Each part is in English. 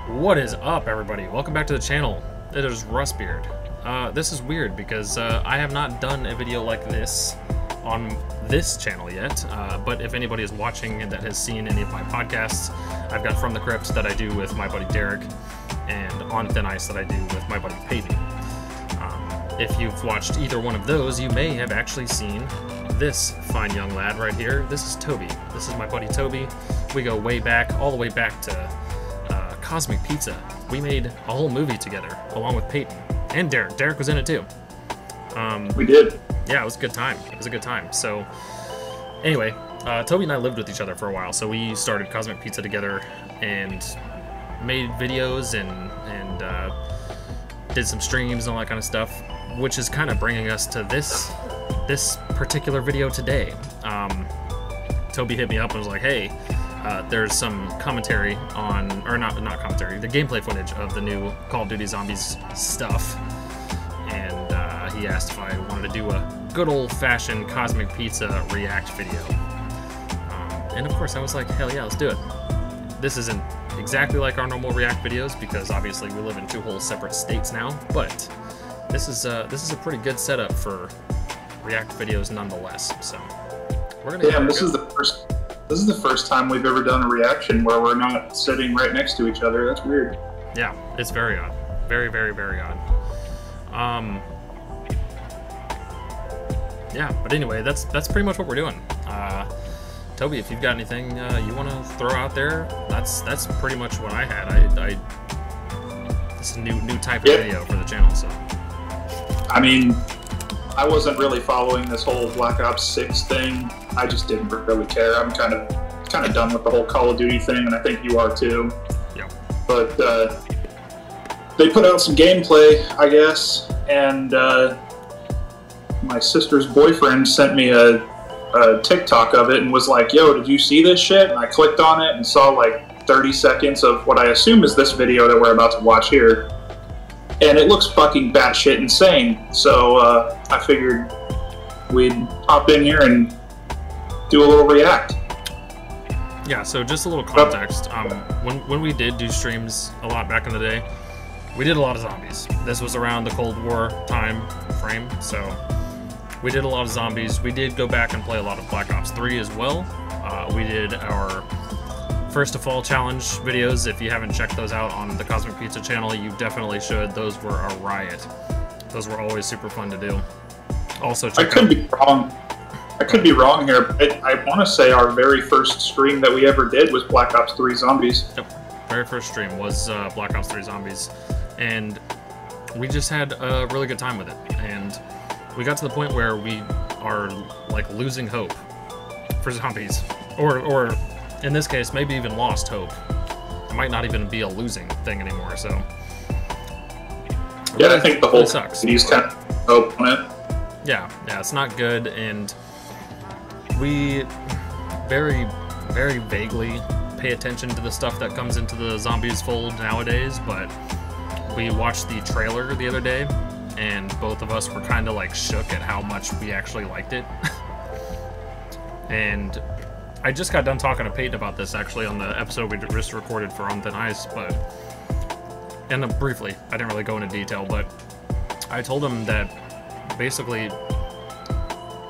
What is up, everybody? Welcome back to the channel. It is Rustbeard. This is weird because I have not done a video like this on this channel yet, but if anybody is watching that has seen any of my podcasts, I've got From the Crypt that I do with my buddy Derek, and On Thin Ice that I do with my buddy Peyton. If you've watched either one of those, you may have actually seen this fine young lad right here. This is Toby. This is my buddy Toby. We go way back, all the way back to Cosmic Pizza. We made a whole movie together, along with Peyton and Derek. Derek was in it too. We did. Yeah, it was a good time. It was a good time. So, anyway, Toby and I lived with each other for a while, so we started Cosmic Pizza together and made videos and did some streams and all that kind of stuff, which is kind of bringing us to this particular video today. Toby hit me up and was like, "Hey, there's some commentary on, or not commentary, the gameplay footage of the new Call of Duty Zombies stuff," and he asked if I wanted to do a good old-fashioned Cosmic Pizza react video. And of course I was like, hell yeah, let's do it. This isn't exactly like our normal react videos because obviously we live in two whole separate states now, but this is a pretty good setup for react videos nonetheless. So we're gonna this is the first time we've ever done a reaction where we're not sitting right next to each other. That's weird. Yeah, it's very odd. Very, very, very odd. Yeah, but anyway, that's pretty much what we're doing. Toby, if you've got anything you want to throw out there, that's pretty much what I had. It's a new type of video for the channel, so. I mean, I wasn't really following this whole Black Ops 6 thing. I just didn't really care. I'm kind of done with the whole Call of Duty thing, and I think you are too. Yeah. But they put out some gameplay, I guess, and my sister's boyfriend sent me a TikTok of it and was like, "Yo, did you see this shit?" And I clicked on it and saw like 30 seconds of what I assume is this video that we're about to watch here. And it looks fucking batshit insane. So I figured we'd hop in here and do a little react. Yeah, so just a little context. When we did do streams a lot back in the day, we did a lot of zombies. This was around the Cold War time frame, so we did a lot of zombies. We did go back and play a lot of Black Ops 3 as well. We did our First to Fall challenge videos. If you haven't checked those out on the Cosmic Pizza channel, you definitely should. Those were a riot. Those were always super fun to do. Also, check out... I could be wrong here, but I want to say our very first stream that we ever did was Black Ops 3 Zombies. Yep, very first stream was Black Ops 3 Zombies, and we just had a really good time with it. And we got to the point where we are like losing hope for zombies, or in this case, maybe even lost hope. It might not even be a losing thing anymore. So yeah, I think the whole sucks. He's kind of hope on it. Yeah, it's not good, and we very, very vaguely pay attention to the stuff that comes into the zombies fold nowadays. But we watched the trailer the other day, and both of us were kind of like shook at how much we actually liked it. And I just got done talking to Peyton about this actually on the episode we just recorded for On Thin Ice, and briefly, I didn't really go into detail, but I told him that basically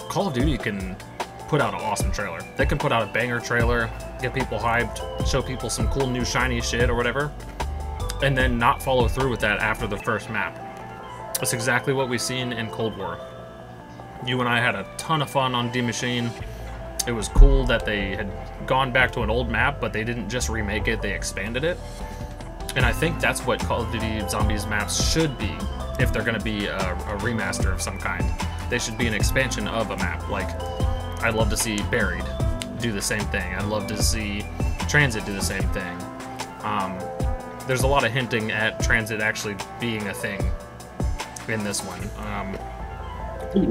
Call of Duty can put out an awesome trailer. They can put out a banger trailer, get people hyped, show people some cool new shiny shit or whatever, and then not follow through with that after the first map. That's exactly what we've seen in Cold War. You and I had a ton of fun on D-Machine. It was cool that they had gone back to an old map, but they didn't just remake it, they expanded it. And I think that's what Call of Duty Zombies maps should be, if they're going to be a remaster of some kind. They should be an expansion of a map. Like, I'd love to see Buried do the same thing. I'd love to see Transit do the same thing. There's a lot of hinting at Transit actually being a thing in this one.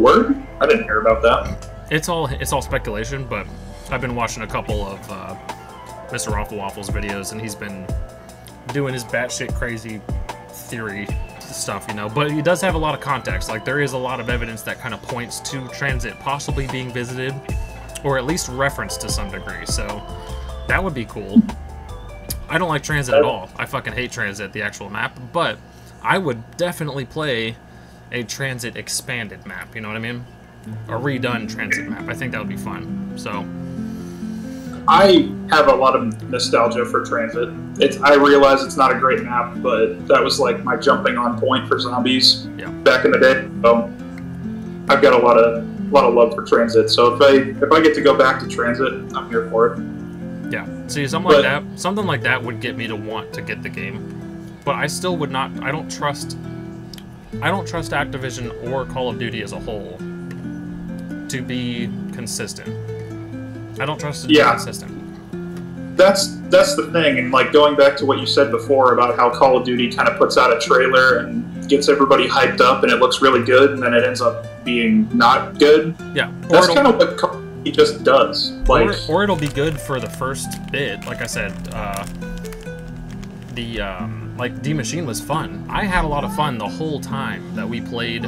Word? I didn't hear about that. It's all speculation, but I've been watching a couple of Mr. Raffle Waffles videos, and he's been doing his batshit crazy theory stuff, you know. But he does have a lot of context. Like, there is a lot of evidence that kind of points to Transit possibly being visited, or at least referenced to some degree. So that would be cool. I don't like Transit at all. I fucking hate Transit, the actual map, but I would definitely play a Transit expanded map, you know what I mean? A redone Transit map. I think that would be fun. So I have a lot of nostalgia for Transit. I realize it's not a great map, but that was like my jumping on point for zombies back in the day. So I've got a lot of love for Transit. So if I get to go back to Transit, I'm here for it. Yeah. See, something like that would get me to want to get the game. But I still would not. I don't trust Activision or Call of Duty as a whole to be consistent. I don't trust it to be consistent. That's the thing, and like going back to what you said before about how Call of Duty kind of puts out a trailer and gets everybody hyped up and it looks really good, and then it ends up being not good. Yeah, that's kind of what Call of Duty just does. Like, or it'll be good for the first bit. Like I said, like D Machine was fun. I had a lot of fun the whole time that we played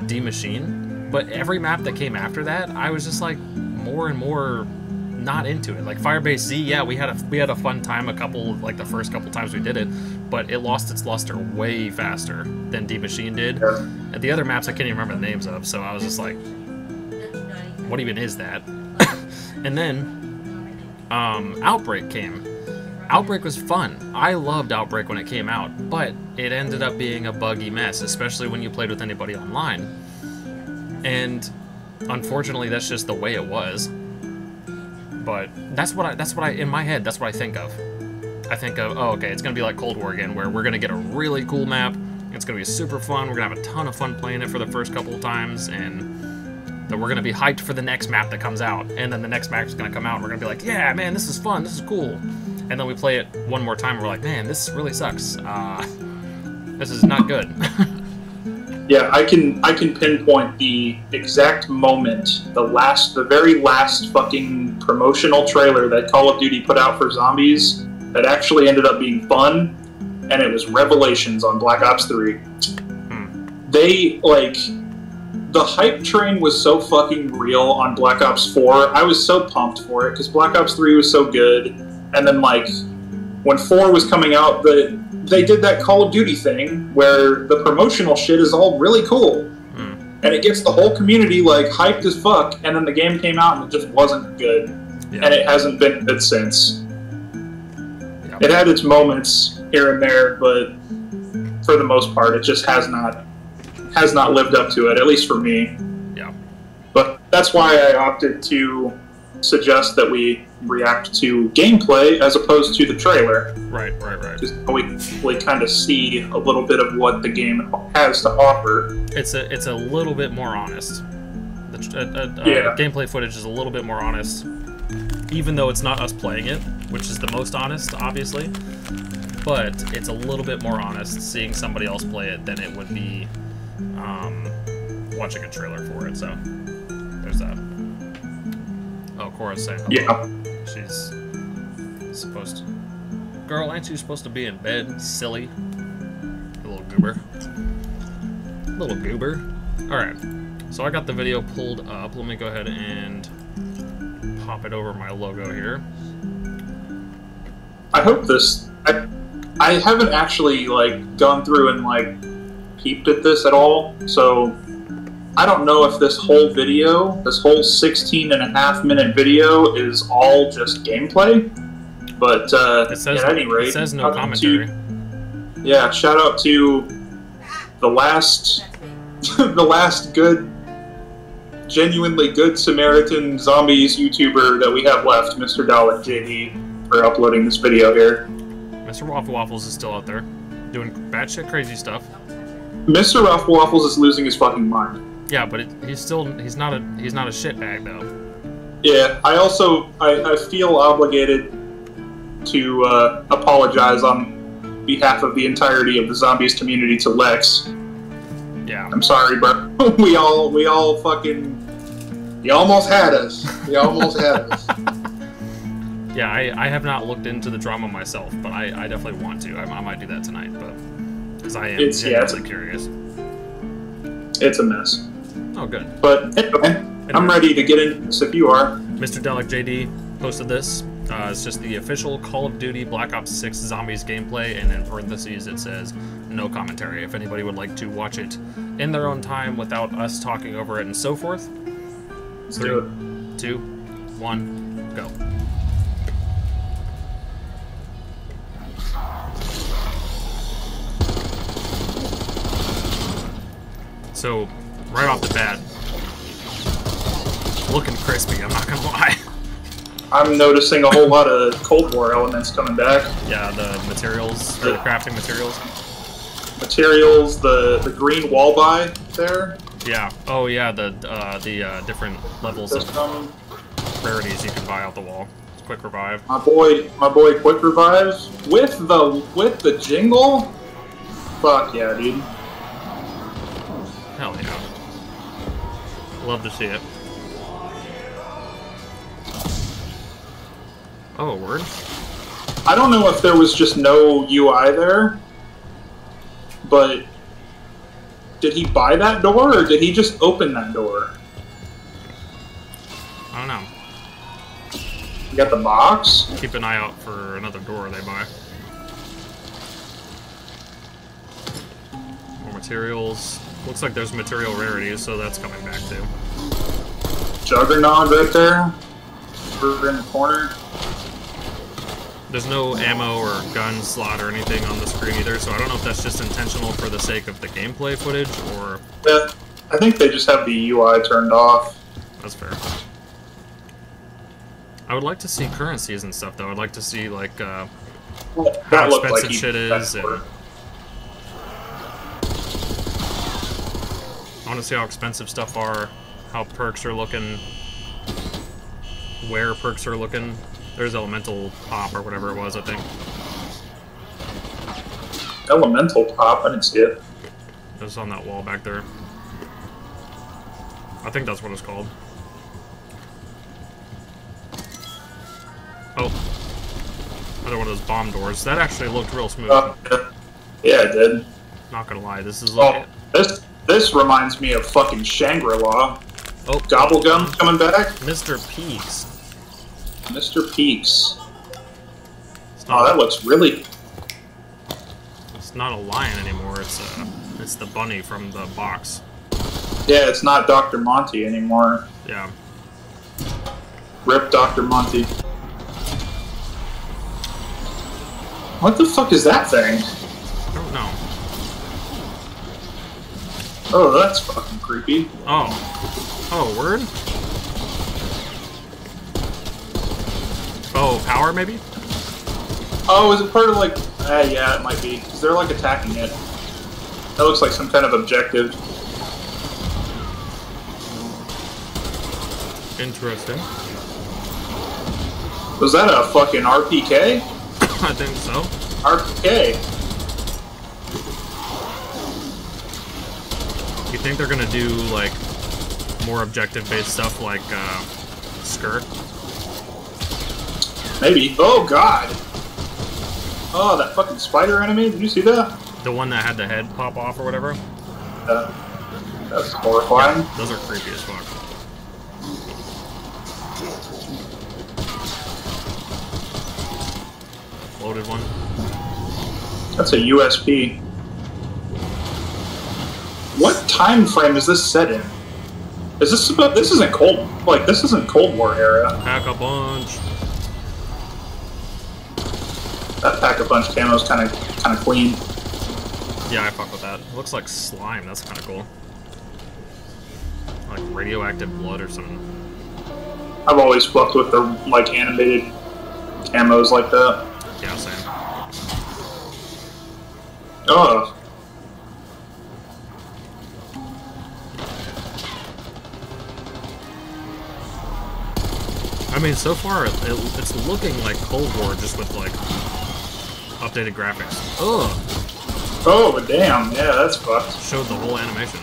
D Machine, but every map that came after that, I was just like more and more not into it. Like Firebase Z, yeah, we had a fun time the first couple times we did it, but it lost its luster way faster than D Machine did. Yeah. And the other maps I can't even remember the names of, so I was just like, what even is that? And then Outbreak came. Outbreak was fun. I loved Outbreak when it came out, but it ended up being a buggy mess, especially when you played with anybody online. And unfortunately, that's just the way it was. But that's what I in my head, that's what I think of. I think of, oh, okay, it's gonna be like Cold War again, where we're gonna get a really cool map. It's gonna be super fun. We're gonna have a ton of fun playing it for the first couple of times, and that we're gonna be hyped for the next map that comes out. And then the next map is gonna come out, and we're gonna be like, yeah, man, this is fun. This is cool. And then we play it one more time, and we're like, man, this really sucks. This is not good. Yeah, I can pinpoint the exact moment, the very last fucking promotional trailer that Call of Duty put out for zombies that actually ended up being fun, and it was Revelations on Black Ops 3. They, like, the hype train was so fucking real on Black Ops 4. I was so pumped for it, because Black Ops 3 was so good, and then, like, when 4 was coming out, they did that Call of Duty thing where the promotional shit is all really cool. And it gets the whole community, like, hyped as fuck, and then the game came out and it just wasn't good. Yeah. And it hasn't been good since. Yeah. It had its moments here and there, but for the most part, it just has not lived up to it, at least for me. Yeah. But that's why I opted to suggest that we react to gameplay as opposed to the trailer. Right. Just we kind of see a little bit of what the game has to offer. It's a little bit more honest. Gameplay footage is a little bit more honest, even though it's not us playing it, which is the most honest, obviously. But it's a little bit more honest seeing somebody else play it than it would be watching a trailer for it. So there's that. Oh, Cora's saying hello. Yeah. She's supposed to... Girl, ain't you supposed to be in bed, silly? You little goober. Little goober. Alright, so I got the video pulled up. Let me go ahead and pop it over my logo here. I hope this... I haven't actually, like, gone through and, like, peeped at this at all, so... I don't know if this whole video, this whole 16.5-minute video is all just gameplay, but at any rate, it says no commentary. Yeah, shout out to the last good, genuinely good Samaritan Zombies YouTuber that we have left, Mr. Dalek JD, for uploading this video here. Mr. Waffle Waffles is still out there, doing batshit crazy stuff. Mr. Waffle Waffles is losing his fucking mind. Yeah, but he's not a shitbag though. Yeah, I feel obligated to apologize on behalf of the entirety of the Zombies community to Lex. Yeah. I'm sorry, bro. We all fucking... You almost had us. You almost had us. Yeah, I have not looked into the drama myself, but I definitely want to. I might do that tonight, but... Because I am genuinely curious. It's a mess. Oh, good. But anyway, I'm ready to get into this if you are. Mr. Dalek JD posted this It's just the official Call of Duty Black Ops 6 Zombies gameplay, and in parentheses it says no commentary. If anybody would like to watch it in their own time without us talking over it and so forth. 3, 2, 1, go. So, right off the bat, looking crispy, I'm not gonna lie. I'm noticing a whole lot of Cold War elements coming back. Yeah, the materials, the crafting materials. Materials, the green wall buy there. Yeah. Oh yeah, the different levels of rarities you can buy out the wall. It's quick revive. My boy, quick revives with the jingle. Fuck yeah, dude. Hell yeah. Love to see it. Oh, word. I don't know if there was just no UI there, but did he buy that door or did he just open that door? I don't know. You got the box? Keep an eye out for another door they buy. More materials. Looks like there's material rarities, so that's coming back too. Juggernaut right there. Over in the corner. There's no ammo or gun slot or anything on the screen either, so I don't know if that's just intentional for the sake of the gameplay footage, or... Yeah, I think they just have the UI turned off. That's fair. I would like to see currencies and stuff, though. I'd like to see, like, how expensive shit is, and... I want to see how expensive stuff are, how perks are looking, where perks are looking. There's Elemental Pop or whatever it was, I think. Elemental Pop? I didn't see it. It was on that wall back there. I think that's what it's called. Oh. Another one of those bomb doors. That actually looked real smooth. Yeah, it did. Not gonna lie, this is like... Oh, this reminds me of fucking Shangri-La. Oh. Gobblegum coming back? Mr. Peaks. Mr. Peaks. Oh, that looks really... It's not a lion anymore, it's the bunny from the box. Yeah, it's not Dr. Monty anymore. Yeah. Rip Dr. Monty. What the fuck is that thing? I don't know. Oh, that's fucking creepy. Oh. Oh, word? Oh, power, maybe? Oh, is it part of, like... yeah, it might be. Because they're, like, attacking it. That looks like some kind of objective. Interesting. Was that a fucking RPK? I think so. RPK. You think they're gonna do, like, more objective-based stuff like, Skirt? Maybe. Oh, God! Oh, that fucking spider enemy? Did you see that? The one that had the head pop off or whatever? That's horrifying. Yeah, those are creepy as fuck. Loaded one. That's a USP. What time frame is this set in? Is this about... This isn't Cold... Like, this isn't Cold War era. Pack a bunch. That Pack-a-Punch camo's kind of clean. Yeah, I fuck with that. It looks like slime. That's kind of cool. Like radioactive blood or something. I've always fucked with the like animated camos like that. Yeah, same. Oh. I mean, so far it's looking like Cold War, just with like updated graphics. Ugh. Oh damn! Yeah, that's fucked. Showed the whole animation.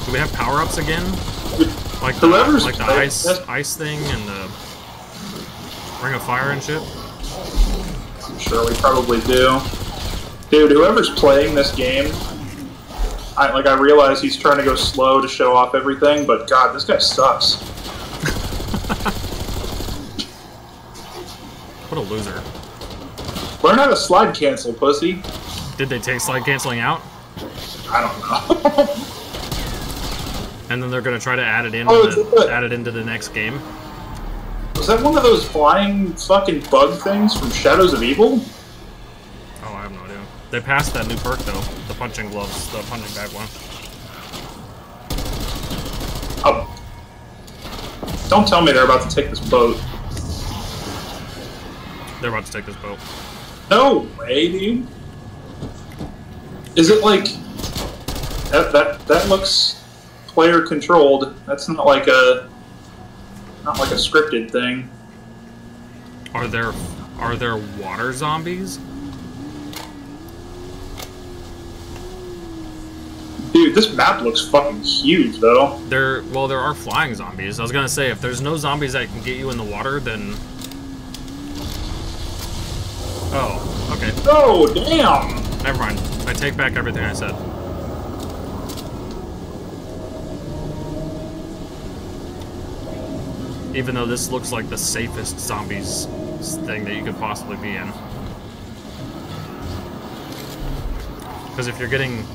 Do we have power-ups again? Like the ice thing and the Ring of Fire and shit? I'm sure we probably do. Dude, whoever's playing this game, I realize he's trying to go slow to show off everything, but god, this guy sucks. a loser. Learn how to slide cancel, pussy. Did they take slide canceling out? I don't know. And then they're gonna try to add it in, add it into the next game. Was that one of those flying fucking bug things from Shadows of Evil? Oh, I have no idea. They passed that new perk though, the punching gloves, the punching bag one. Oh. Don't tell me they're about to take this boat. They're about to take this boat. No way, dude. Is it like that looks player controlled? That's not like a scripted thing. Are there water zombies? Dude, this map looks fucking huge though. There are flying zombies. I was gonna say, if there's no zombies that can get you in the water, then... Oh, okay. Oh, damn! Never mind. I take back everything I said. Even though this looks like the safest zombies thing that you could possibly be in. Because if you're getting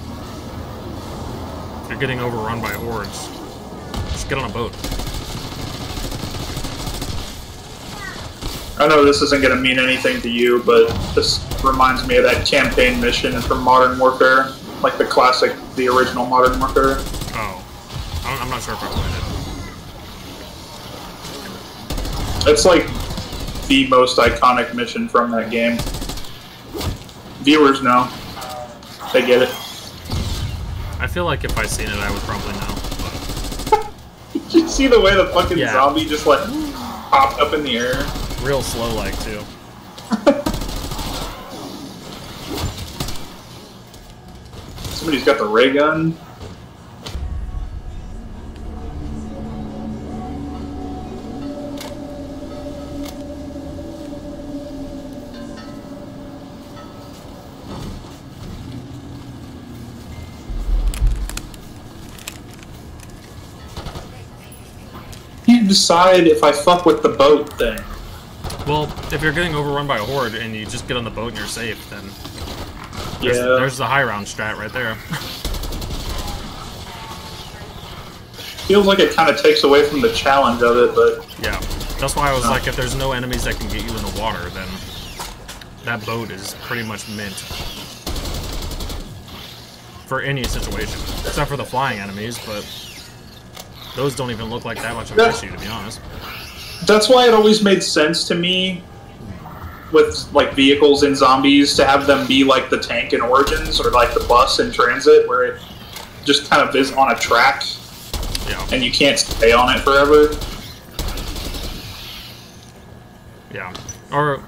overrun by hordes, just get on a boat. I know this isn't going to mean anything to you, but this reminds me of that campaign mission from Modern Warfare. Like the original Modern Warfare. Oh. I'm not sure if I played it. It's like the most iconic mission from that game. Viewers know. They get it. I feel like if I seen it, I would probably know. But... Did you see the way the fucking zombie just like popped up in the air? Real slow like too. Somebody's got the ray gun. Can't decide if I fuck with the boat thing. Well, if you're getting overrun by a horde and you just get on the boat and you're safe, then yeah, there's the high round strat right there. Feels like it kind of takes away from the challenge of it, but yeah, that's why I was like, if there's no enemies that can get you in the water, then that boat is pretty much mint for any situation, except for the flying enemies. But those don't even look like that much of an issue, to be honest. That's why it always made sense to me with like vehicles in zombies to have them be like the tank in Origins or like the bus in Transit, where it just kind of is on a track, and you can't stay on it forever. Yeah, or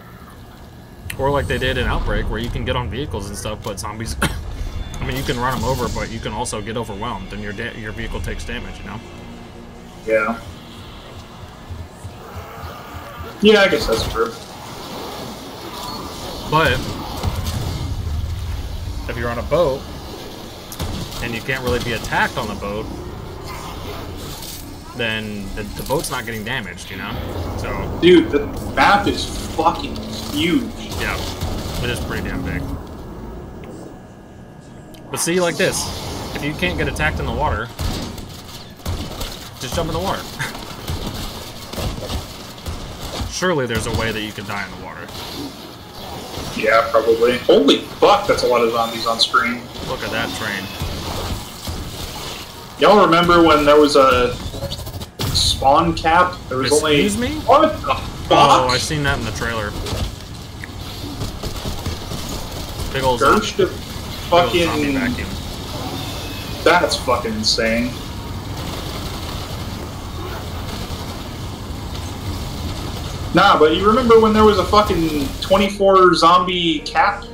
like they did in Outbreak, where you can get on vehicles and stuff, but zombies. I mean, you can run them over, but you can also get overwhelmed, and your vehicle takes damage. You know. Yeah. Yeah, I guess that's true. But if you're on a boat and you can't really be attacked on the boat, then the boat's not getting damaged, you know? So, dude, the map is fucking huge. Yeah, it is pretty damn big. But see, like this, if you can't get attacked in the water, just jump in the water. Surely there's a way that you can die in the water. Yeah, probably. Holy fuck, that's a lot of zombies on screen. Look at that train. Y'all remember when there was a spawn cap? There was Excuse only... me? What the fuck? Oh, I seen that in the trailer. Big old Ghost of fucking... zombie vacuum. That's fucking insane. Nah, but you remember when there was a fucking 24 zombie cap?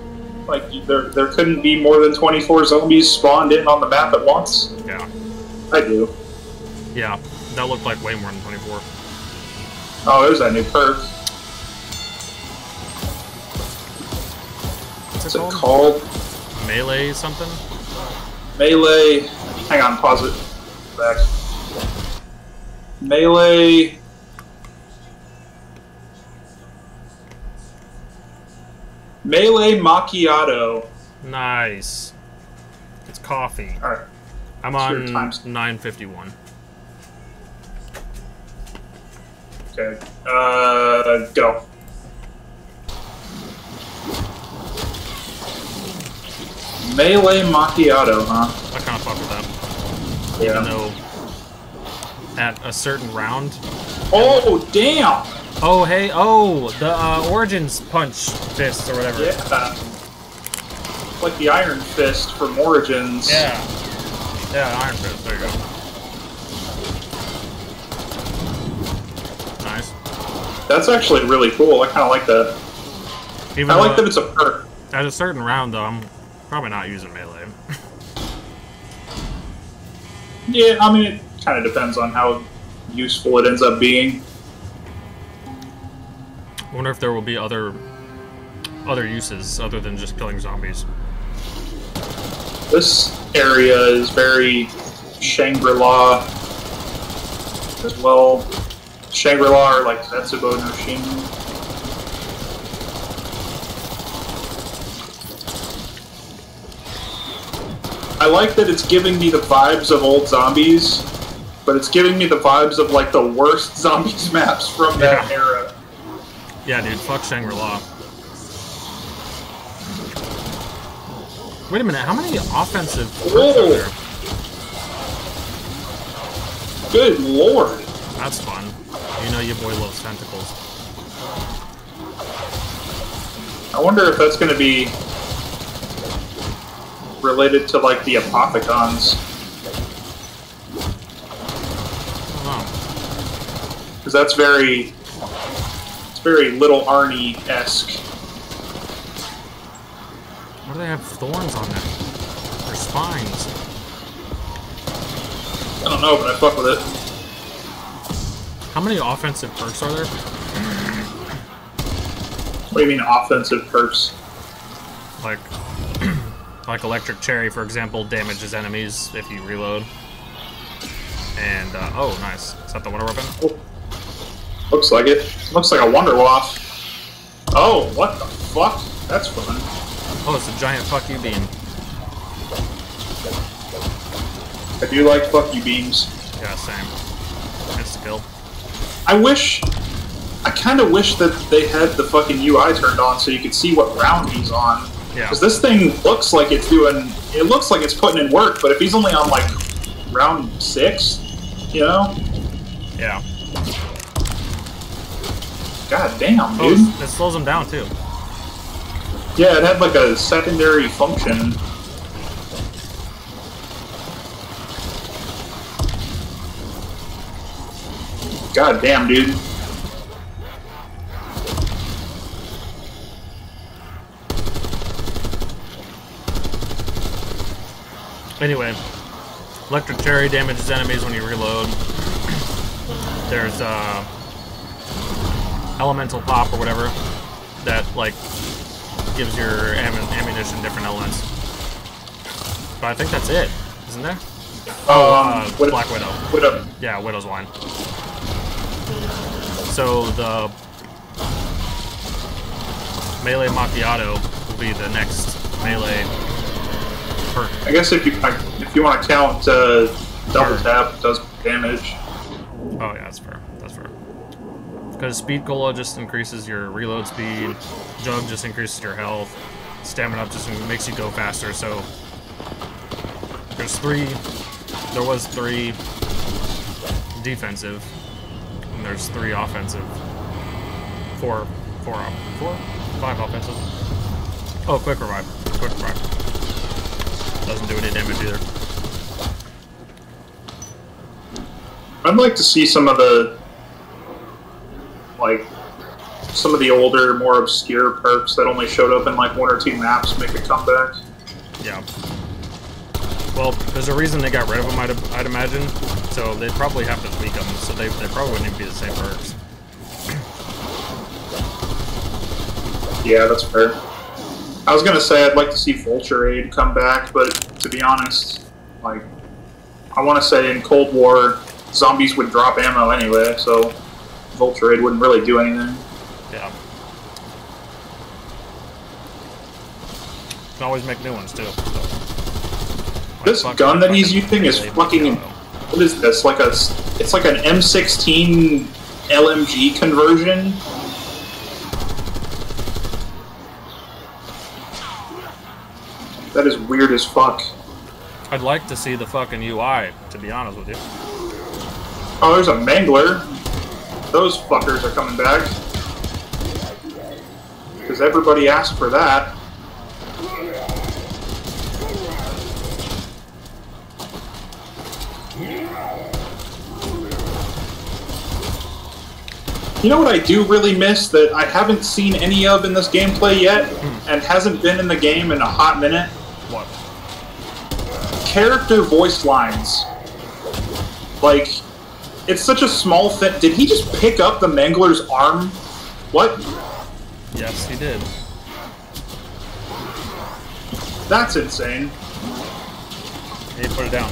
Like, there couldn't be more than 24 zombies spawned in on the map at once? Yeah. I do. Yeah, that looked like way more than 24. Oh, there's that new perk. What's it called? Melee something? Melee... Hang on, pause it. Back. Melee... Melee macchiato. Nice. It's coffee. All right. I'm on 951. Okay. Go. Melee macchiato, huh? I kind of fuck with that. Yeah. Even though at a certain round. Oh, damn! Oh, hey, oh, the Origins Punch Fist or whatever. Yeah. Like the Iron Fist from Origins. Yeah. Yeah, Iron Fist, there you go. Nice. That's actually really cool. I kind of like that. I like that it's a perk. At a certain round, though, I'm probably not using melee. Yeah, I mean, it kind of depends on how useful it ends up being. I wonder if there will be other uses other than just killing zombies. This area is very Shangri-La as well. Shangri-La or like Zetsubo no Shin. I like that it's giving me the vibes of old zombies, but it's giving me the vibes of like the worst zombies maps from that era. Yeah, dude, fuck Shangri-La. Wait a minute, how many offensive perks are there? Good lord. That's fun. You know your boy loves tentacles. I wonder if that's going to be related to like the Apothicons. Oh. Because that's very Little Arnie-esque. Why do they have thorns on them? Or spines? I don't know, but I fuck with it. How many offensive perks are there? What do you mean offensive perks? Like, like Electric Cherry, for example, damages enemies if you reload. And, oh, nice. Is that the Wonder Weapon? Oh. Looks like it. Looks like a Wonder Waff. Oh, what the fuck? That's fun. Oh, it's a giant fuck you beam. I do like fuck you beams. Yeah, same. Insta-kill. I kind of wish that they had the fucking UI turned on so you could see what round he's on. Yeah. Because this thing looks like it's putting in work, but if he's only on like round 6, you know? Yeah. God damn, dude. Oh, it slows him down too. Yeah, it had like a secondary function. God damn, dude. Anyway, Electric Cherry damages enemies when you reload. There's Elemental Pop or whatever that like gives your ammunition different elements. But I think that's it, isn't there? Black Widow. Widow. Yeah, Widow's Wine. So the Melee Macchiato will be the next melee perk. I guess if you want to count double tap, it does damage. Oh yeah, that's fair. That's fair. Because Speed Cola just increases your reload speed, Jug just increases your health, Stamina just makes you go faster. So there was 3 defensive, and there's 3 offensive. 5 offensive. Oh, quick revive. Quick revive. Doesn't do any damage either. I'd like to see some of the older, more obscure perks that only showed up in like 1 or 2 maps make a comeback. Yeah. Well, there's a reason they got rid of them, I'd imagine. So they'd probably have to tweak them, so they probably wouldn't even be the same perks. Yeah, that's fair. I was gonna say I'd like to see Vulture Aid come back, but to be honest, like, I want to say in Cold War, zombies would drop ammo anyway, so Vulture Aid wouldn't really do anything. Yeah. can always make new ones too. So. This gun that he's using is fucking. What is this? Like it's like an M16 LMG conversion. That is weird as fuck. I'd like to see the fucking UI, to be honest with you. Oh, there's a Mangler. Those fuckers are coming back. Because everybody asked for that. You know what I do really miss that I haven't seen any of in this gameplay yet, and hasn't been in the game in a hot minute? What? Character voice lines. Like, it's such a small thing. Did he just pick up the Mangler's arm? What? Yes, he did. That's insane. He put it down.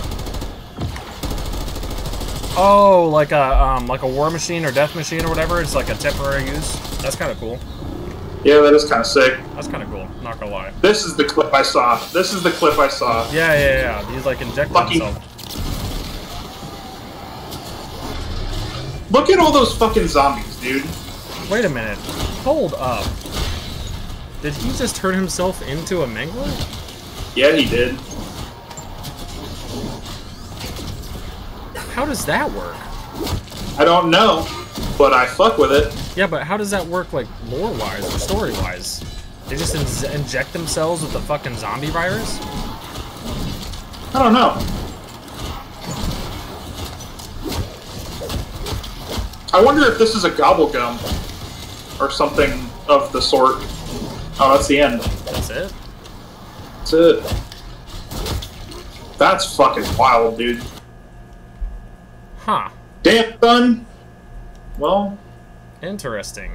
Oh, like a war machine or death machine or whatever. It's like a temporary use. That's kind of cool. Yeah, that is kind of sick. That's kind of cool. Not gonna lie. This is the clip I saw. This is the clip I saw. Yeah. He's like injecting himself. Look at all those fucking zombies, dude. Wait a minute. Hold up. Did he just turn himself into a Mangler? Yeah, he did. How does that work? I don't know, but I fuck with it. Yeah, but how does that work, like, lore-wise or story-wise? They just inject themselves with the fucking zombie virus? I don't know. I wonder if this is a gobblegum or something of the sort. Oh, that's the end. That's it? That's it. That's fucking wild, dude. Huh. Damn, son. Well. Interesting.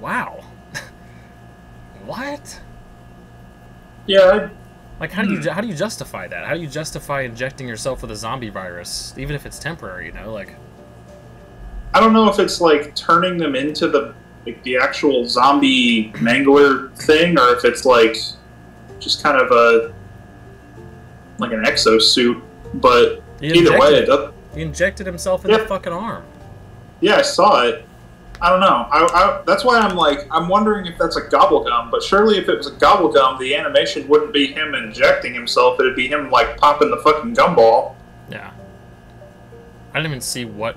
Wow. What? Yeah. Like, how do you justify that? How do you justify injecting yourself with a zombie virus, even if it's temporary? You know, like. I don't know if it's like turning them into the actual zombie Mangler thing, or if it's like just kind of like an exosuit. But either way, he injected himself in the fucking arm. Yeah, I saw it. I don't know. That's why I'm wondering if that's a gobblegum. But surely, if it was a gobblegum, the animation wouldn't be him injecting himself. It'd be him like popping the fucking gumball. Yeah. I didn't even see what.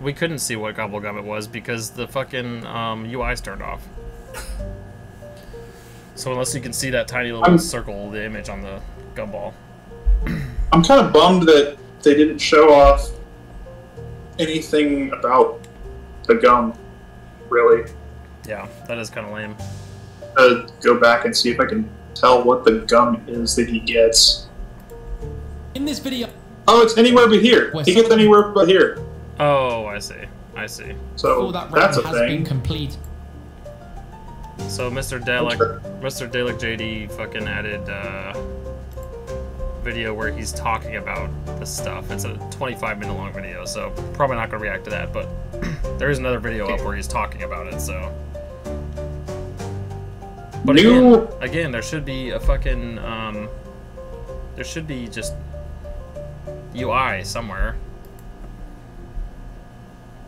We couldn't see what gobblegum it was because the fucking UI's turned off. So unless you can see that tiny little circle, the image on the gumball. I'm kind of bummed that they didn't show off anything about the gum, really. Yeah, that is kind of lame. Go back and see if I can tell what the gum is that he gets. In this video... Oh, it's anywhere but here. He gets anywhere but here. Oh, I see. I see. So that's a thing. Been complete. So Mr. Dalek JD fucking added video where he's talking about this stuff. It's a 25-minute long video, so probably not gonna react to that. But there is another video up where he's talking about it. So, but again, there should be a fucking there should be just UI somewhere.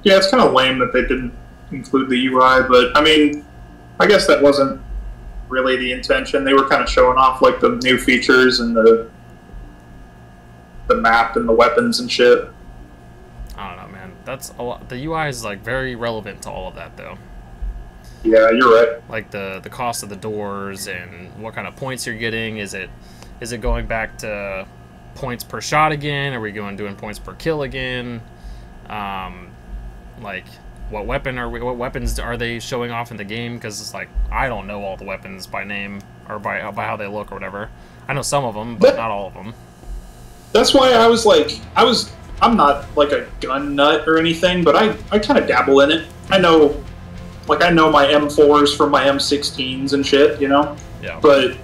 Yeah, it's kind of lame that they didn't include the UI, but I mean, I guess that wasn't really the intention. They were kind of showing off like the new features and the map and the weapons and shit. I don't know, man. That's a lot. The UI is like very relevant to all of that, though. Yeah, you're right. Like the cost of the doors and what kind of points you're getting. Is it going back to points per shot again? Are we doing points per kill again? Like what weapons are they showing off in the game? Because it's like I don't know all the weapons by name or by how they look or whatever. I know some of them, but not all of them. That's why I was like, I'm not like a gun nut or anything, but I kind of dabble in it. I know my M4s from my M16s and shit, you know? Yeah. But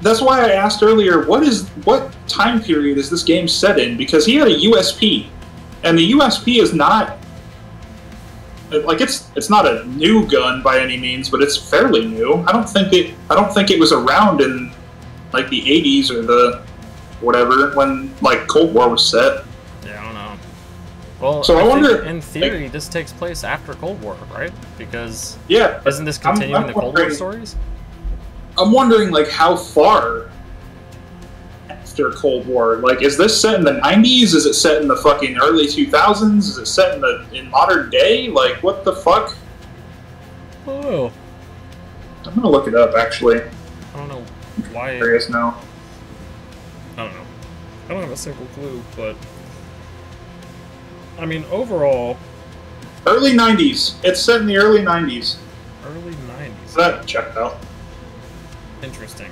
that's why I asked earlier, what time period is this game set in? Because he had a USP, and the USP is not like it's not a new gun by any means, but it's fairly new. I don't think it was around in like the 80s or the whatever when like Cold War was set. Yeah, I don't know. Well, so I wonder. In theory, this takes place after Cold War, right? Because yeah, isn't this continuing the Cold War stories? I'm wondering like how far after Cold War. Like, is this set in the 90s? Is it set in the fucking early 2000s? Is it set in modern day? Like, what the fuck? Oh, I'm gonna look it up actually. I don't know why. I'm curious now. I don't know. I don't have a single clue, but I mean, overall, early 90s. It's set in the early 90s. Early 90s. That checked out. Interesting.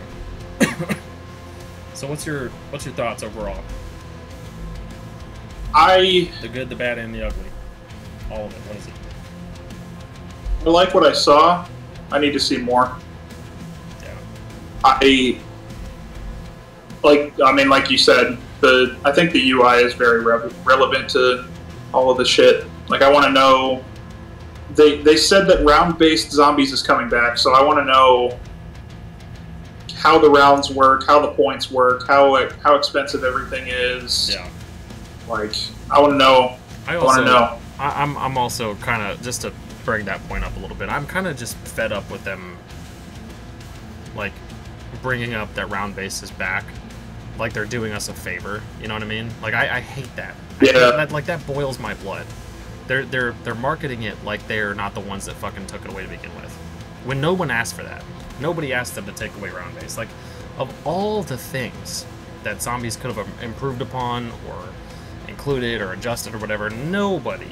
So what's your thoughts overall? The good, the bad, and the ugly. All of it. What is it? I like what I saw. I need to see more. Yeah. Like you said, I think the UI is very relevant to all of the shit. Like, I want to know. They said that round-based zombies is coming back, so I want to know how the rounds work, how the points work, how expensive everything is. Yeah. Like, I want to know. I want to know. I'm also kind of, just to bring that point up a little bit, I'm kind of just fed up with them, like, bringing up that round base is back, like they're doing us a favor. You know what I mean? Like, I hate that. Yeah. Like, that boils my blood. They're marketing it like they're not the ones that fucking took it away to begin with, when no one asked for that. Nobody asked them to take away round base. Like, of all the things that zombies could have improved upon or included or adjusted or whatever, nobody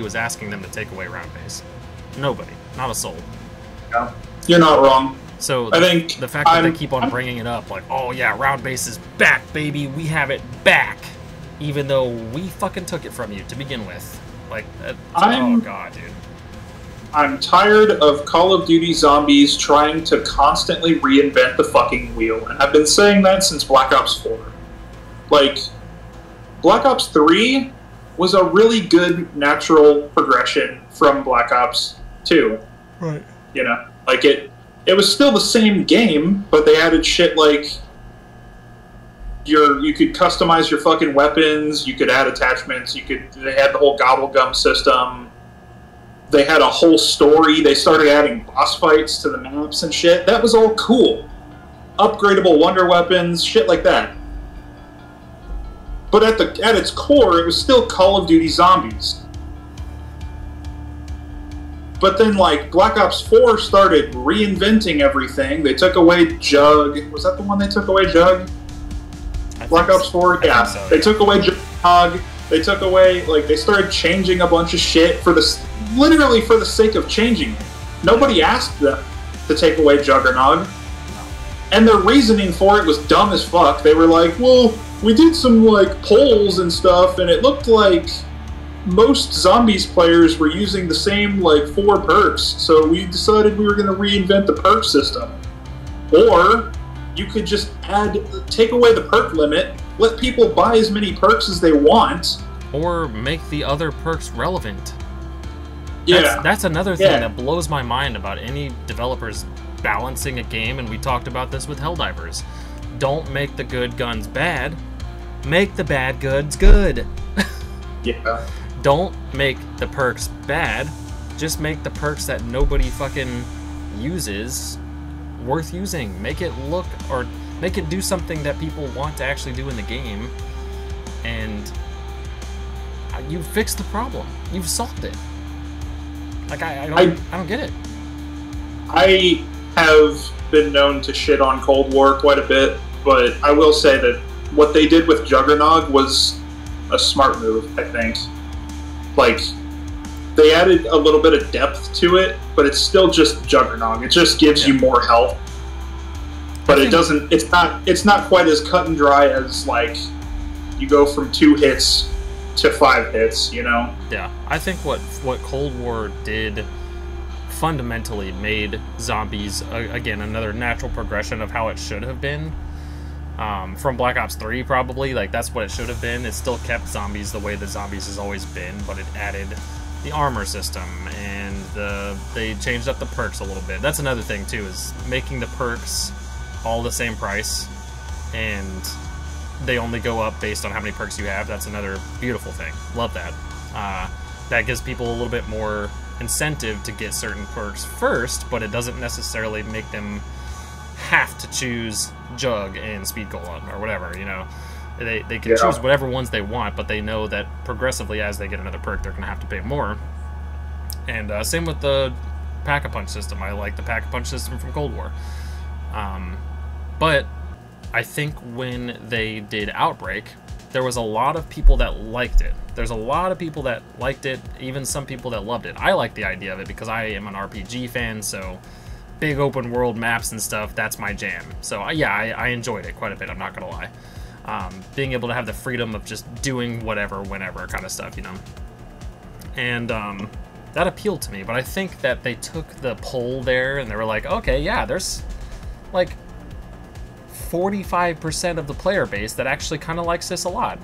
was asking them to take away round base. Nobody. Not a soul. Yeah. You're not wrong. So I think the fact that they keep on bringing it up, like, oh yeah, round base is back, baby, we have it back, even though we fucking took it from you to begin with. Like, oh god, dude. I'm tired of Call of Duty Zombies trying to constantly reinvent the fucking wheel, and I've been saying that since Black Ops 4. Like, Black Ops 3 was a really good natural progression from Black Ops 2. Right. You know? Like, it was still the same game, but they added shit like you could customize your fucking weapons, you could add attachments, they had the whole gobble gum system. They had a whole story. They started adding boss fights to the maps and shit. That was all cool. Upgradable wonder weapons, shit like that. But at its core, it was still Call of Duty Zombies. But then, like, Black Ops 4 started reinventing everything. They took away Jug. Was that the one they took away, Jug? Black Ops 4? Yeah. So, yeah. They took away Jug. They took away, like, they started changing a bunch of shit literally for the sake of changing it. Nobody asked them to take away Juggernog. And their reasoning for it was dumb as fuck. They were like, well, we did some, like, polls and stuff, and it looked like most Zombies players were using the same, like, 4 perks, so we decided we were going to reinvent the perk system. Or you could just take away the perk limit, let people buy as many perks as they want. Or make the other perks relevant. Yeah. That's another thing that blows my mind about any developers balancing a game, and we talked about this with Helldivers. Don't make the good guns bad. Make the bad goods good. Yeah. Don't make the perks bad. Just make the perks that nobody fucking uses worth using. Make it look, or make it do something that people want to actually do in the game, and you've fixed the problem. You've solved it. Like, I don't get it. I have been known to shit on Cold War quite a bit, but I will say that what they did with Juggernog was a smart move, I think. Like, they added a little bit of depth to it, but it's still just Juggernog. It just gives you more health. But it doesn't, it's not quite as cut and dry as, like, you go from 2 hits to 5 hits, you know? Yeah, I think what Cold War did fundamentally made zombies, again, another natural progression of how it should have been. From Black Ops 3, probably. Like, that's what it should have been. It still kept zombies the way that zombies has always been, but it added the armor system, and they changed up the perks a little bit. That's another thing too, is making the perks all the same price, and they only go up based on how many perks you have. That's another beautiful thing. Love that. That gives people a little bit more incentive to get certain perks first, but it doesn't necessarily make them have to choose Jug and Speed Golem or whatever, you know. They can choose whatever ones they want, but they know that progressively as they get another perk, they're going to have to pay more. And same with the Pack-a-Punch system. I like the Pack-a-Punch system from Cold War. But I think when they did Outbreak, there was a lot of people that liked it. There's a lot of people that liked it, even some people that loved it. I like the idea of it because I am an RPG fan, so big open world maps and stuff, that's my jam. So yeah, I enjoyed it quite a bit, I'm not going to lie. Being able to have the freedom of just doing whatever, whenever kind of stuff, you know. And that appealed to me, but I think that they took the poll there and they were like, okay, yeah, there's like 45% of the player base that actually kind of likes this a lot.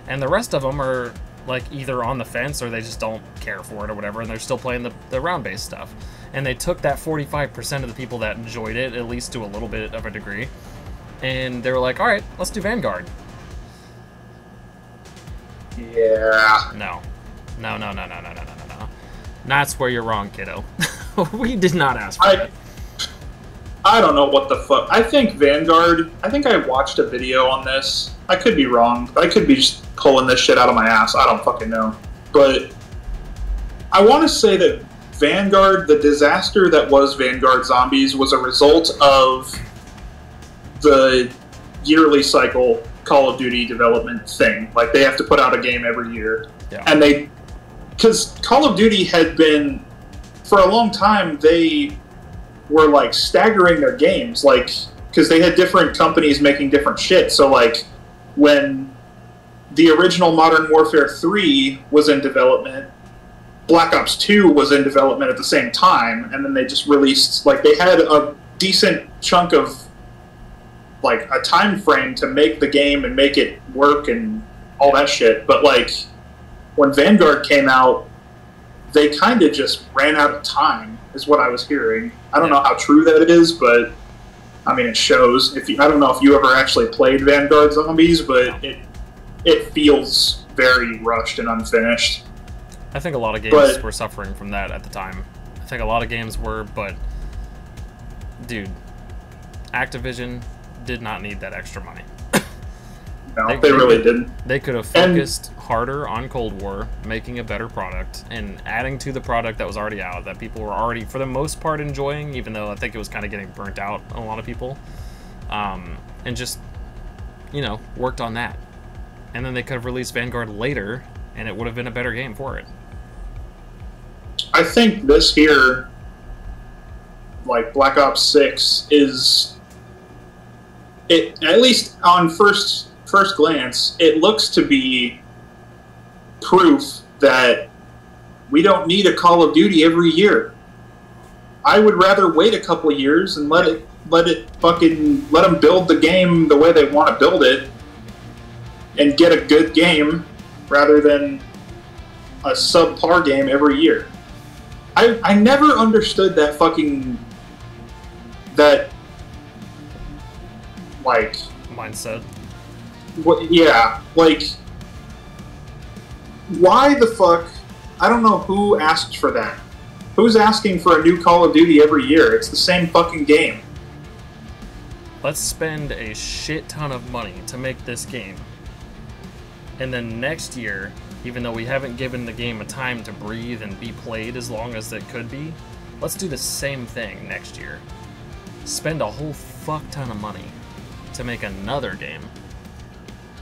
And the rest of them are like either on the fence or they just don't care for it or whatever, and they're still playing the round-based stuff. And they took that 45% of the people that enjoyed it, at least to a little bit of a degree, and they were like, alright, let's do Vanguard. Yeah. No. That's where you're wrong, kiddo. We did not ask for that. I don't know what the fuck. I think Vanguard, I think I watched a video on this. I could be wrong. I could be just pulling this shit out of my ass. I don't fucking know. But I want to say that Vanguard, the disaster that was Vanguard Zombies, was a result of the yearly cycle Call of Duty development thing. Like, they have to put out a game every year. Yeah. And because Call of Duty had been, for a long time, they were, like, staggering their games. Like, because they had different companies making different shit. So, like, when the original Modern Warfare 3 was in development, Black Ops 2 was in development at the same time, and then they just released, like, they had a decent chunk of, like, a time frame to make the game and make it work and all that shit. But, like, when Vanguard came out, they kind of just ran out of time, is what I was hearing. I don't know how true that is, but, I mean, it shows. I don't know if you ever actually played Vanguard Zombies, but it feels very rushed and unfinished. I think a lot of games were suffering from that at the time. I think a lot of games were, but dude, Activision did not need that extra money. No, they really didn't. They could have focused harder on Cold War, making a better product, and adding to the product that was already out, that people were already, for the most part, enjoying, even though I think it was kind of getting burnt out on a lot of people. And just, you know, worked on that. And then they could have released Vanguard later, and it would have been a better game for it. I think this here, like Black Ops 6, is, at least on first glance, it looks to be proof that we don't need a Call of Duty every year. I would rather wait a couple of years and let them build the game the way they want to build it and get a good game rather than a subpar game every year. I never understood that like mindset. What? Yeah, like, why the fuck? I don't know who asked for that. Who's asking for a new Call of Duty every year? It's the same fucking game. Let's spend a shit ton of money to make this game. And then next year, even though we haven't given the game a time to breathe and be played as long as it could be, let's do the same thing next year. Spend a whole fuck ton of money to make another game.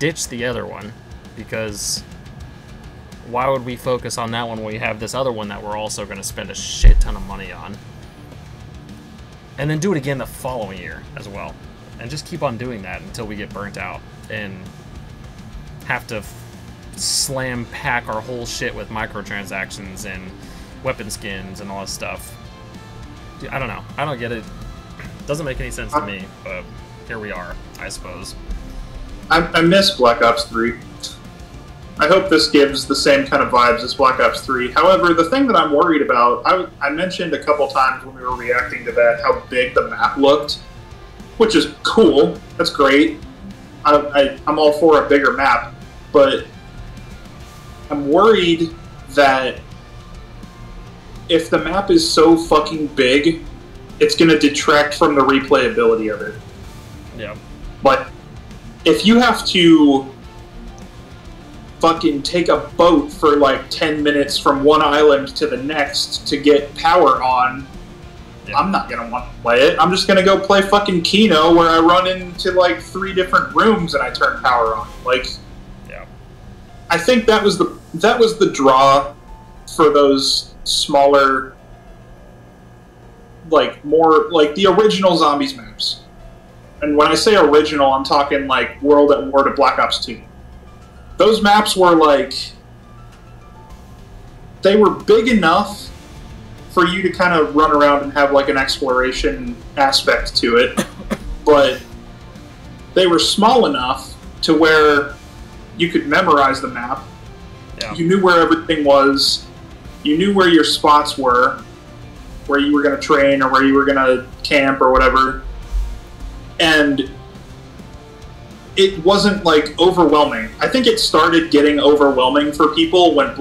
Ditch the other one, because why would we focus on that one when we have this other one that we're also going to spend a shit ton of money on? And then do it again the following year as well. And just keep on doing that until we get burnt out and have to slam pack our whole shit with microtransactions and weapon skins and all this stuff. Dude, I don't know. I don't get it. Doesn't make any sense to me, but here we are, I suppose. I miss Black Ops 3. I hope this gives the same kind of vibes as Black Ops 3. However, the thing that I'm worried about, I mentioned a couple times when we were reacting to that how big the map looked, which is cool. That's great. I'm all for a bigger map, but I'm worried that if the map is so fucking big, it's going to detract from the replayability of it. Yeah. But if you have to fucking take a boat for like 10 minutes from one island to the next to get power on, yeah. I'm not gonna want to play it. I'm just gonna go play fucking Kino where I run into like 3 different rooms and I turn power on. Like, yeah. I think that was the draw for those smaller, like more like the original Zombies maps. And when I say original, I'm talking like World at War to Black Ops 2. Those maps were like, they were big enough for you to kind of run around and have like an exploration aspect to it, but they were small enough to where you could memorize the map. Yeah. You knew where everything was. You knew where your spots were, where you were going to train or where you were going to camp or whatever. And it wasn't like overwhelming. I think it started getting overwhelming for people when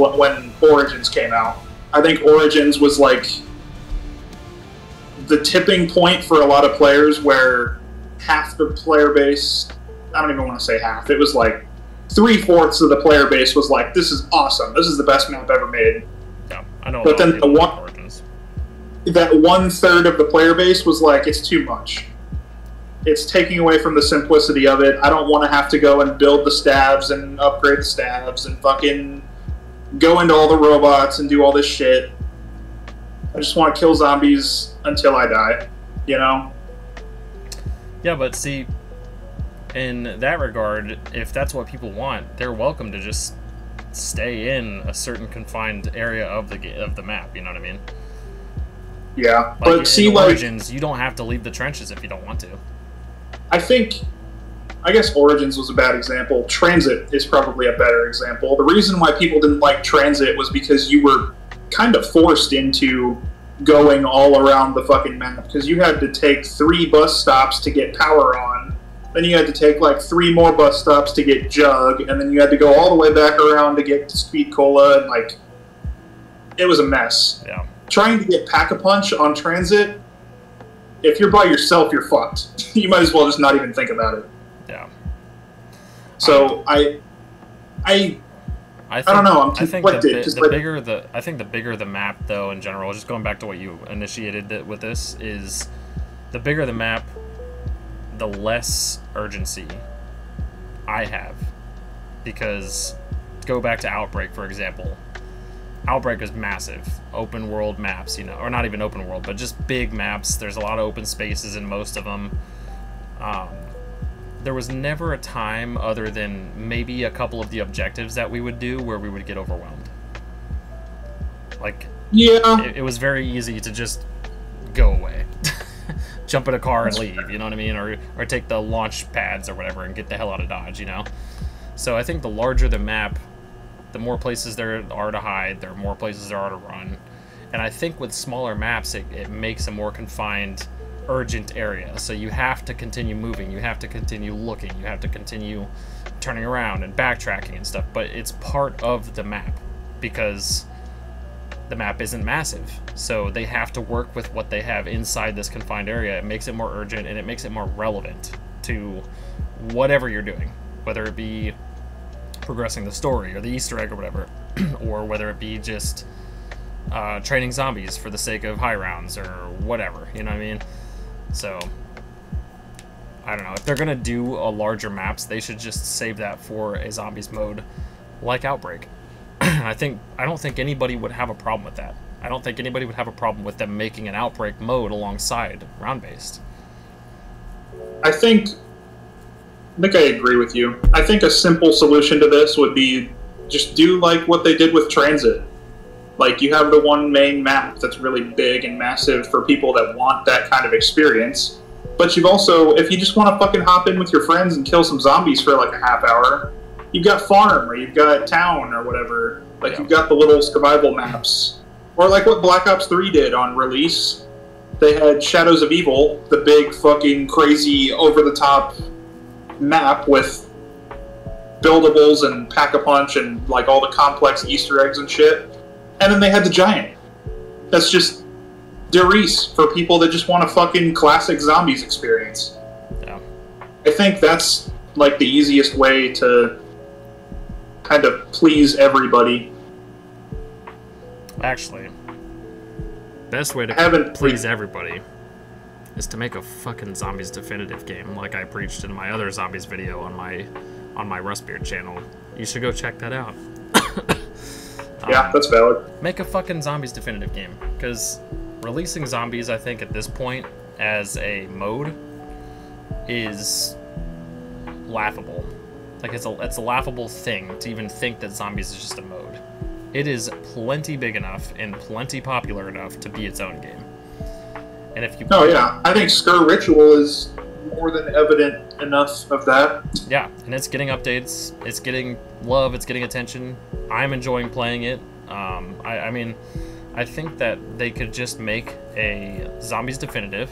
Origins came out. I think Origins was like the tipping point for a lot of players where half the player base, I don't even want to say half, it was like 3/4 of the player base was like, this is awesome, this is the best map ever made. Yeah, I know. But then that 1/3 of the player base was like, it's too much. It's taking away from the simplicity of it. I don't want to have to go and build the stabs and upgrade the stabs and fucking go into all the robots and do all this shit. I just want to kill zombies until I die, you know? Yeah, but see, in that regard, if that's what people want, they're welcome to just stay in a certain confined area of the map, you know what I mean? Yeah, like, but see, in Origins, you don't have to leave the trenches if you don't want to. I guess Origins was a bad example. Transit is probably a better example. The reason why people didn't like Transit was because you were kind of forced into going all around the fucking map, because you had to take 3 bus stops to get power on, then you had to take like 3 more bus stops to get Jug, and then you had to go all the way back around to get Speed Cola, and like, it was a mess. Yeah. Trying to get Pack-a-Punch on Transit, if you're by yourself, you're fucked. You might as well just not even think about it. Yeah. So I don't know. I'm conflicted. I think the bigger the map, though, in general, just going back to what you initiated with this, is the bigger the map, the less urgency I have. Because go back to Outbreak, for example. Outbreak is massive. Open world maps, you know, or not even open world, but just big maps. There's a lot of open spaces in most of them. There was never a time, other than maybe a couple of the objectives that we would do, where we would get overwhelmed. Like, yeah, it was very easy to just go away. Jump in a car and leave, you know what I mean? Or take the launch pads or whatever and get the hell out of Dodge, you know? So I think the larger the map, the more places there are to hide, there are more places there are to run. And I think with smaller maps, it makes a more confined, urgent area. So you have to continue moving, you have to continue looking, you have to continue turning around and backtracking and stuff. But it's part of the map, because the map isn't massive. So they have to work with what they have inside this confined area. It makes it more urgent, and it makes it more relevant to whatever you're doing, whether it be progressing the story or the Easter egg or whatever, or whether it be just training zombies for the sake of high rounds or whatever, you know what I mean? So I don't know, if they're gonna do a larger maps, they should just save that for a zombies mode like Outbreak. I don't think anybody would have a problem with that. I don't think anybody would have a problem with them making an Outbreak mode alongside round-based. I think I agree with you. I think a simple solution to this would be just do like what they did with Transit. Like, you have the one main map that's really big and massive for people that want that kind of experience. But you've also, if you just want to fucking hop in with your friends and kill some zombies for like a half hour, you've got farm or you've got town or whatever. Like Yeah. you've got the little survival maps, or like what Black Ops 3 did on release. They had Shadows of Evil, the big fucking crazy over the top map with buildables and pack-a-punch and like all the complex Easter eggs and shit. And then they had the Giant. That's just Derice for people that just want a fucking classic zombies experience. Yeah. I think that's like the easiest way to kind of please everybody. Actually, best way to Haven't please everybody is to make a fucking Zombies definitive game, like I preached in my other Zombies video on my Rustbeard channel. You should go check that out. Yeah, that's valid. Make a fucking Zombies definitive game, because releasing Zombies, I think, at this point as a mode is laughable. Like, it's a laughable thing to even think that Zombies is just a mode. It is plenty big enough and plenty popular enough to be its own game. And if you... Oh yeah, I think Skur Ritual is more than evident enough of that. Yeah, and it's getting updates, it's getting love, it's getting attention. I'm enjoying playing it. I mean, I think that they could just make a Zombies definitive,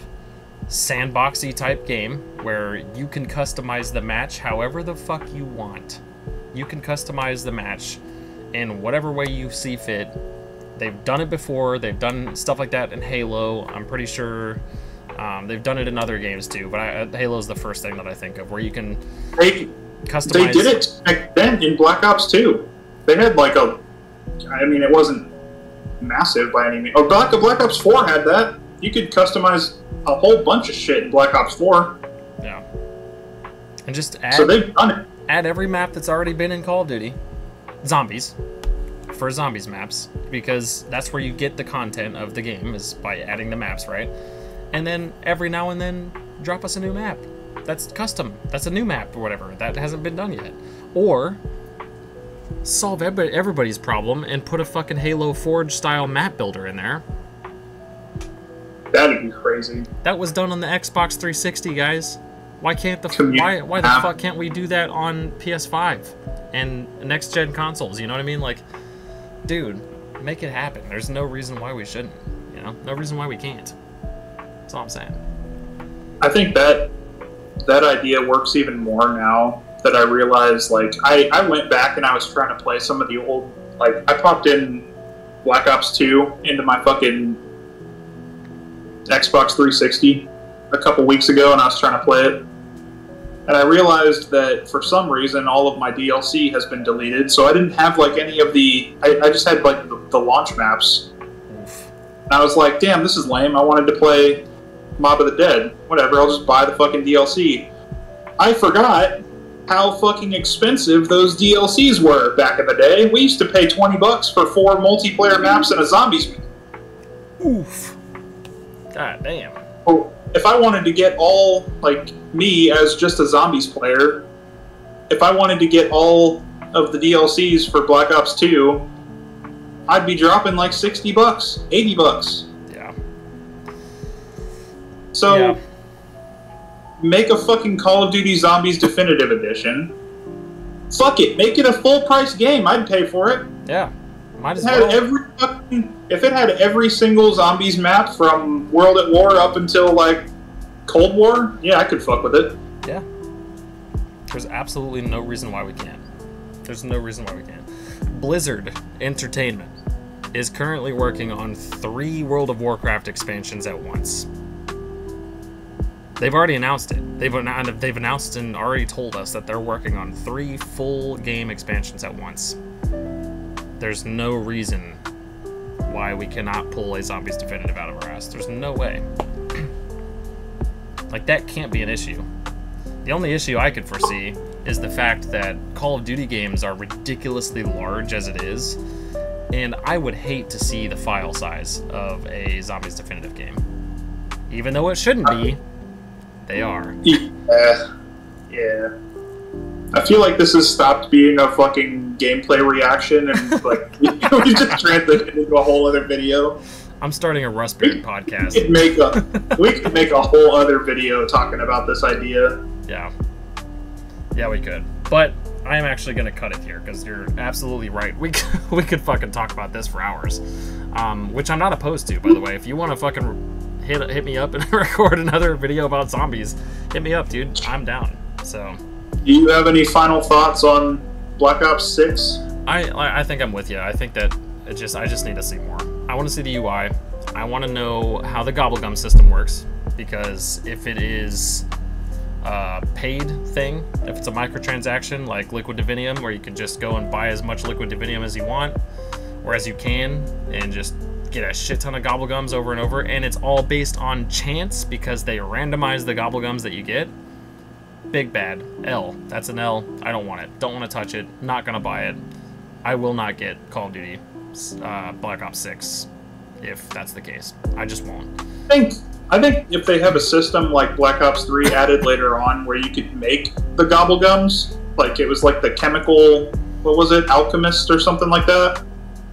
sandboxy type game where you can customize the match however the fuck you want. You can customize the match in whatever way you see fit. They've done it before. They've done stuff like that in Halo. I'm pretty sure they've done it in other games too, but Halo's the first thing that I think of where you can customize. They did it back then in Black Ops 2. They had like a... I mean, it wasn't massive by any means. Oh, Black Ops 4 had that. You could customize a whole bunch of shit in Black Ops 4. Yeah. And just add, so they've done it. Add every map that's already been in Call of Duty. Zombies. For Zombies maps. Because that's where you get the content of the game, is by adding the maps, right? And then every now and then, drop us a new map. That's custom. That's a new map or whatever. That hasn't been done yet. Or solve everybody's problem and put a fucking Halo Forge style map builder in there. That'd be crazy. That was done on the Xbox 360, guys. Why can't the why the fuck can't we do that on PS5 and next gen consoles? You know what I mean? Like, dude, make it happen. There's no reason why we shouldn't. You know, no reason why we can't. That's all I'm saying. I think that idea works even more now that I realize. Like, I went back and I was trying to play some of the old. Like, I popped in Black Ops 2 into my fucking Xbox 360 a couple weeks ago, and I was trying to play it. And I realized that for some reason all of my DLC has been deleted, so I didn't have like any of the... I just had like the launch maps. And I was like, damn, this is lame. I wanted to play Mob of the Dead. Whatever, I'll just buy the fucking DLC. I forgot how fucking expensive those DLCs were back in the day. We used to pay $20 for 4 multiplayer maps and a zombies. Oof. God damn. Oh, if I wanted to get all, like, me as just a zombies player, if I wanted to get all of the DLCs for Black Ops 2, I'd be dropping like $60, $80. Yeah. So, yeah. Make a fucking Call of Duty Zombies Definitive Edition. Fuck it, make it a full price game. I'd pay for it. Yeah. Might as It had well. if it had every single zombies map from World at War up until like Cold War, yeah, I could fuck with it. Yeah. There's absolutely no reason why we can't. There's no reason why we can't. Blizzard Entertainment is currently working on 3 World of Warcraft expansions at once. They've already announced it. They've announced and already told us that they're working on 3 full game expansions at once. There's no reason why we cannot pull a Zombies Definitive out of our ass. There's no way. Like, that can't be an issue. The only issue I could foresee is the fact that Call of Duty games are ridiculously large as it is, and I would hate to see the file size of a Zombies Definitive game. Even though it shouldn't be, they are. Yeah. I feel like this has stopped being a fucking gameplay reaction, and like we just transitioned into a whole other video. I'm starting a Rustbeard podcast. We could make a whole other video talking about this idea. Yeah. Yeah, we could. But I am actually gonna cut it here because you're absolutely right. We could fucking talk about this for hours, which I'm not opposed to, by the way. If you want to fucking hit me up and record another video about zombies, hit me up, dude. I'm down. So, do you have any final thoughts on Black Ops 6? I think I'm with you. I think that I just need to see more. I want to see the UI. I want to know how the gobblegum system works, because if it is paid thing, if it's a microtransaction like Liquid Divinium, where you can just go and buy as much Liquid Divinium as you want, or as you can, and just get a shit ton of gobblegums over and over, and it's all based on chance because they randomize the gobblegums that you get, big bad L. That's an L. I don't want it. Don't want to touch it. Not gonna buy it. I will not get Call of Duty Black Ops 6 if that's the case. I just won't. I think if they have a system like Black Ops 3 added later on where you could make the gobblegums, like it was like the chemical, what was it, alchemist or something like that?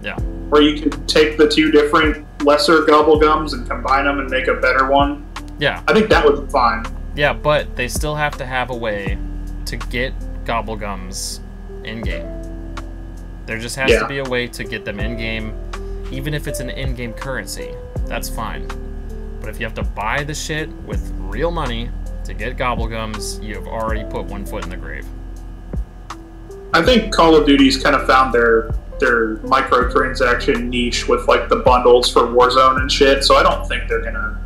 Yeah. Where you could take the two different lesser gobblegums and combine them and make a better one. Yeah. I think that would be fine. Yeah, but they still have to have a way to get gobblegums in-game. There just has to be a way to get them in-game, even if it's an in-game currency. That's fine. But if you have to buy the shit with real money to get gobblegums, you have already put one foot in the grave. I think Call of Duty's kind of found their microtransaction niche with like the bundles for Warzone and shit, so I don't think they're gonna...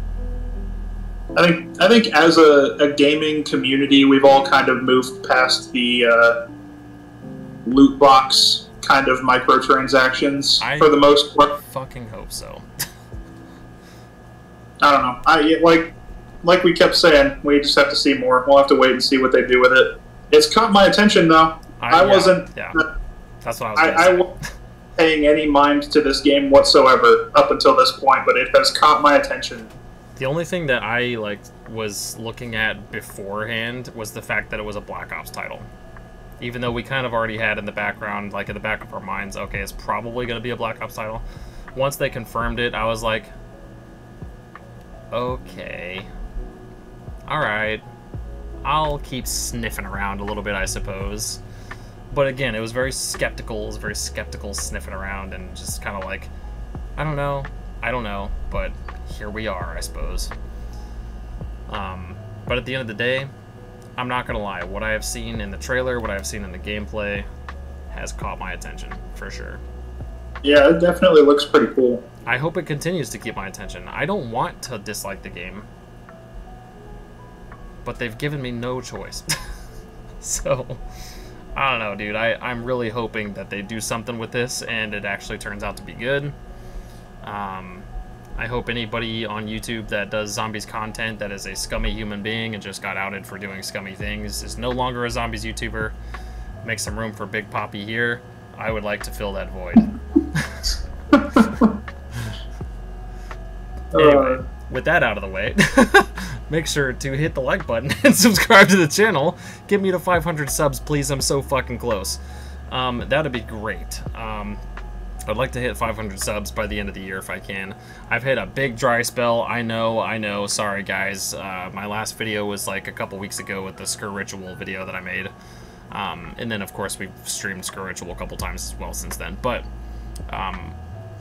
I think as a gaming community, we've all kind of moved past the loot box kind of microtransactions for the most part. I fucking hope so. I don't know. Like we kept saying, we just have to see more. We'll have to wait and see what they do with it. It's caught my attention though. I wasn't. Yeah. That's what I was. I wasn't paying any mind to this game whatsoever up until this point, but it has caught my attention. The only thing that I was looking at beforehand was the fact that it was a Black Ops title. Even though we kind of already had in the background, like in the back of our minds, okay, it's probably going to be a Black Ops title. Once they confirmed it, I was like, okay, alright, I'll keep sniffing around a little bit, I suppose. But again, it was very skeptical, sniffing around, and just kind of like, I don't know, but here we are, I suppose. But at the end of the day, I'm not gonna lie, what I have seen in the trailer, what I have seen in the gameplay, has caught my attention, for sure. Yeah, it definitely looks pretty cool. I hope it continues to keep my attention. I don't want to dislike the game, but they've given me no choice. So, I don't know, dude. I'm really hoping that they do something with this and it actually turns out to be good. I hope anybody on YouTube that does zombies content that is a scummy human being and just got outed for doing scummy things is no longer a zombies YouTuber. Make some room for Big Poppy here. I would like to fill that void. Anyway, with that out of the way, make sure to hit the like button and subscribe to the channel. Get me to 500 subs, please. I'm so fucking close. That'd be great. I'd like to hit 500 subs by the end of the year if I can. I've hit a big dry spell. I know. Sorry, guys. My last video was like a couple weeks ago with the Skur Ritual video that I made. And then, of course, we've streamed Skur Ritual a couple times as well since then. But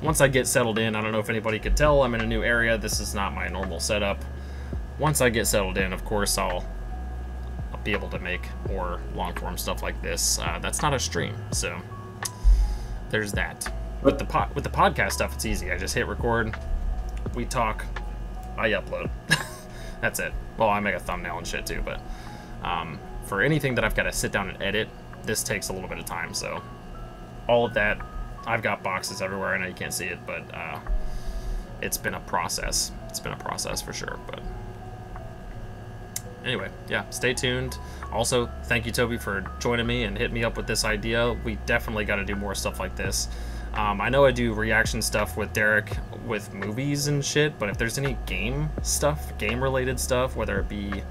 once I get settled in, I don't know if anybody could tell, I'm in a new area. This is not my normal setup. Once I get settled in, of course, I'll be able to make more long-form stuff like this. That's not a stream, so there's that. With the podcast stuff, it's easy. I just hit record, we talk, I upload. That's it. Well, I make a thumbnail and shit too, but for anything that I've got to sit down and edit, this takes a little bit of time. So all of that, I've got boxes everywhere. I know you can't see it, but it's been a process. It's been a process for sure. But anyway, yeah, stay tuned. Also, thank you, Toby, for joining me and hitting me up with this idea. We definitely got to do more stuff like this. I know I do reaction stuff with Derek with movies and shit, but if there's any game stuff, game-related stuff, whether it be,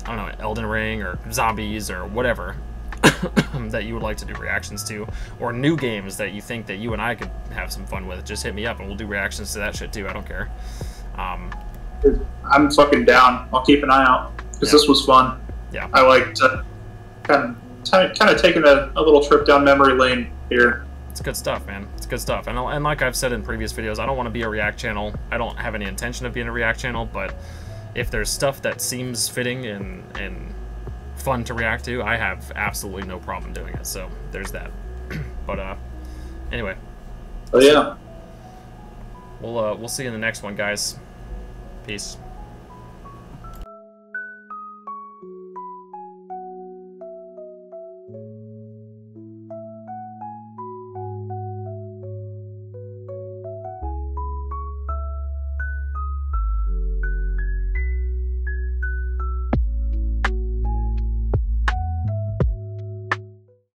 I don't know, Elden Ring or zombies or whatever, that you would like to do reactions to, or new games that you think that you and I could have some fun with, just hit me up and we'll do reactions to that shit too. I don't care. I'm fucking down. I'll keep an eye out because this was fun. Yeah, I like to kind of kind of taking a little trip down memory lane here. It's good stuff, man. It's good stuff. And like I've said in previous videos, I don't want to be a React channel. I don't have any intention of being a React channel, but if there's stuff that seems fitting and fun to react to, I have absolutely no problem doing it. So there's that. But anyway. Oh yeah. We'll see you in the next one, guys. Peace.